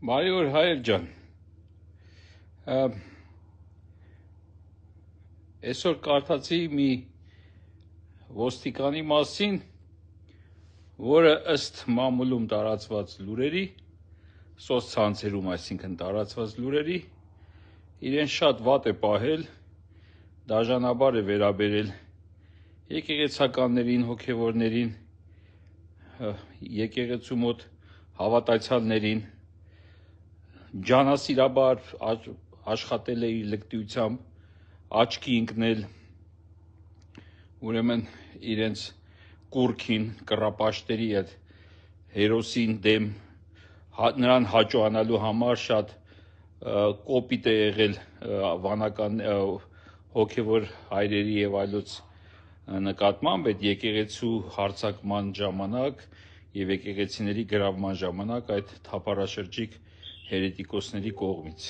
Բարի օր Հայեր ջան, այսօր կարդացի մի ոստիկանի մասին, որը ըստ մամուլում տարածված լուրերի, սոցցանցերում այսինքն տարածված լուրերի, իրեն շատ վատ է պահել, դաժանաբար է վերաբերել եկեղեցականներին, հոգևորներին, եկեղեցու մոտ հավատացյալներին, ջանասիրաբար աշխատել է իր լկտիությամբ, աչքի ընկնել, ուրեմն իրենց կուռքին, կռապաշտերի այդ հերոսին դեմ, նրան հաճոանալու համար շատ կոպիտ է եղել վանական հոգևոր հայրերի եւ այլոց նկատմամբ այդ եկեղեցու հարձակման ժամանակ եւ եկեղեցիների գրավման ժամանակ այդ թափառաշրջիկ հերետիկոսների կողմից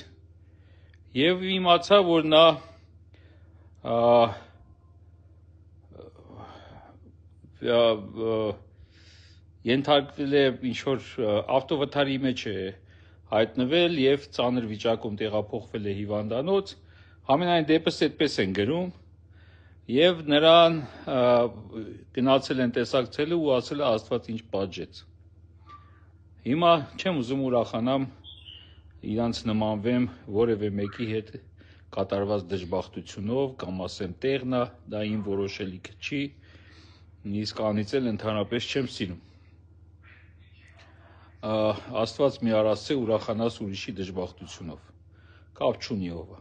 եւ իմացա, որ նա ենթարկվել է ինչ-որ ավտովթարի մեջ է հայտնվել եւ ծանր վիճակում տեղափոխվել է հիվանդանոց, համենայն դեպս այդպես են գրում եւ նրան գնացել են տեսակցելու ու ասել է Աստված ինչ պատժեց։ Հիմա չեմ ուզում ուրախանամ իրանց նմանվեմ որևէ մեկի հետ կատարված դժբախտությունով կամ ասեմ տեղն է, դա իմ որոշելիքը չի, իսկ անից էլ ընդհանրապես չեմ սիրում։ Աստված մի առասցե ուրախանաս ուրիշի դժբախտությունով, կապ չունի ով է։